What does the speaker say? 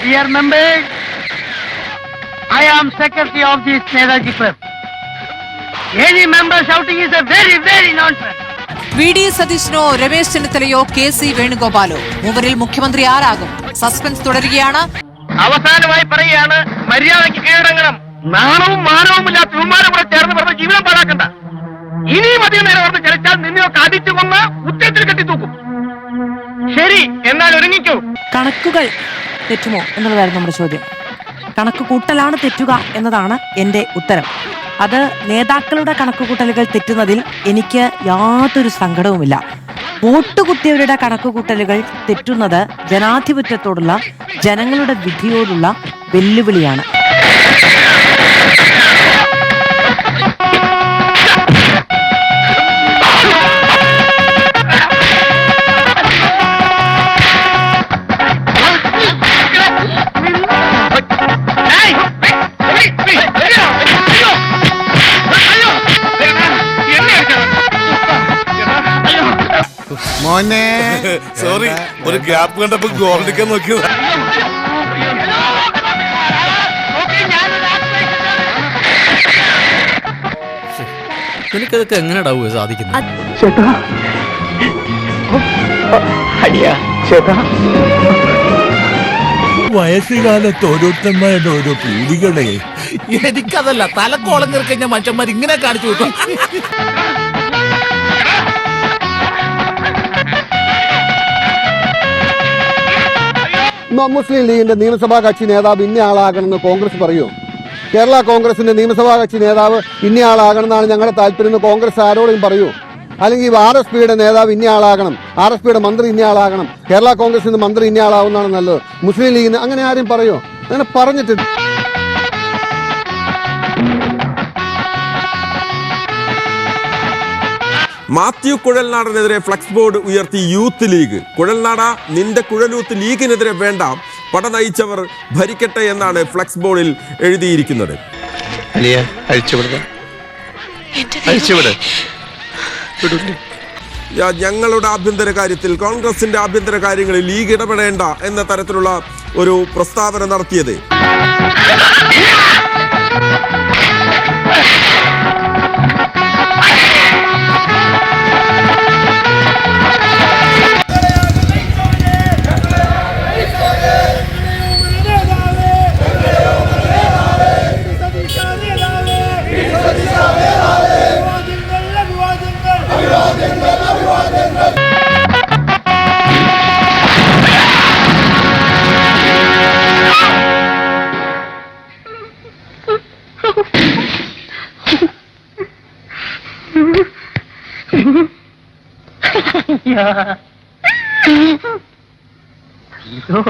Dear members, I am secretary of this Netaji Club. Any member shouting is a very nonsense. V. സതീശനോ രമേശ് ചെന്നിത്തലയോ K. വേണുഗോപാലോ മൂവരിൽ മുഖ്യമന്ത്രി ആരാകും? സസ്പെൻസ് തുടരുകയാണ്. അവസാനമായി പറയുകയാണ്, മര്യാദയ്ക്ക് കീഴടങ്ങണം. നാണവും മാനവുമില്ലാത്ത വിമാനം കൂടെ ചേർന്ന് പറഞ്ഞ ജീവിതം പാഴാക്കണ്ട. ഇനിയും അധികം നേരം ഓർത്ത് ചലിച്ചാൽ നിന്നെയൊക്കെ അടിച്ചു കൊന്ന് ഉച്ചത്തിൽ കെട്ടിത്തൂക്കും. ശരി, എന്നാൽ ഒരുങ്ങിക്കൂ. കണക്കുകൾ തെറ്റുമോ എന്നുള്ളതായിരുന്നു നമ്മുടെ ചോദ്യം. കണക്ക് കൂട്ടലാണ് തെറ്റുക എന്നതാണ് എന്റെ ഉത്തരം. അത് നേതാക്കളുടെ കണക്കുകൂട്ടലുകൾ തെറ്റുന്നതിൽ എനിക്ക് യാതൊരു സങ്കടവുമില്ല. വോട്ട് കുത്തിയവരുടെ കണക്കുകൂട്ടലുകൾ തെറ്റുന്നത് ജനാധിപത്യത്തോടുള്ള ജനങ്ങളുടെ വിധിയോടുള്ള വെല്ലുവിളിയാണ്. മോനെ സോറി, ഒരു ഗ്യാപ്പ് കണ്ടപ്പോ ഗോൾ അടിക്കാൻ നോക്കിയത്. എനിക്കതൊക്കെ എങ്ങനെയാ സാധിക്കുന്നത്? വയസ്സുകാലത്ത് ഓരോരുത്തന്മാരുടെ ഓരോ പീടികളെ. എനിക്കതല്ല, തലക്കോളം കയറിക്കഴിഞ്ഞ മനുഷ്യന്മാർ ഇങ്ങനെ കാണിച്ചു വിട്ടു. മുസ്ലിം ലീഗിന്റെ നിയമസഭാ കക്ഷി നേതാവ് ഇന്ന ആളാകണമെന്ന് കോൺഗ്രസ് പറയുമോ? കേരള കോൺഗ്രസിന്റെ നിയമസഭാ കക്ഷി നേതാവ് ഇന്ന ആളാകണമെന്നാണ് ഞങ്ങളുടെ താല്പര്യം എന്ന് കോൺഗ്രസ് ആരോടും പറയൂ? അല്ലെങ്കിൽ RSPയുടെ നേതാവ് ഇന്ന ആളാകണം, RSPയുടെ മന്ത്രി ഇന്ന ആളാകണം, കേരള കോൺഗ്രസിന്റെ മന്ത്രി ഇന്ന ആളാവുന്നതാണ് നല്ലത്. മുസ്ലിം ലീഗിന് അങ്ങനെ ആരും പറയോ? അങ്ങനെ പറഞ്ഞിട്ടുണ്ട്. മാത്യു കുഴൽനാടനെതിരെ ഫ്ലക്സ് ബോർഡ് ഉയർത്തി യൂത്ത് ലീഗ്. കുഴൽനാട, നിന്റെ കുഴലൂത്ത് ലീഗിനെതിരെ വേണ്ട, പട നയിച്ചവർ ഭരിക്കട്ടെ എന്നാണ് ഫ്ലക്സ് ബോർഡിൽ എഴുതിയിരിക്കുന്നത്. ഞങ്ങളുടെ ആഭ്യന്തര കാര്യത്തിൽ, കോൺഗ്രസിന്റെ ആഭ്യന്തര കാര്യങ്ങളിൽ ലീഗ് ഇടപെടേണ്ട എന്ന തരത്തിലുള്ള ഒരു പ്രസ്താവന നടത്തിയത്. ഇതോ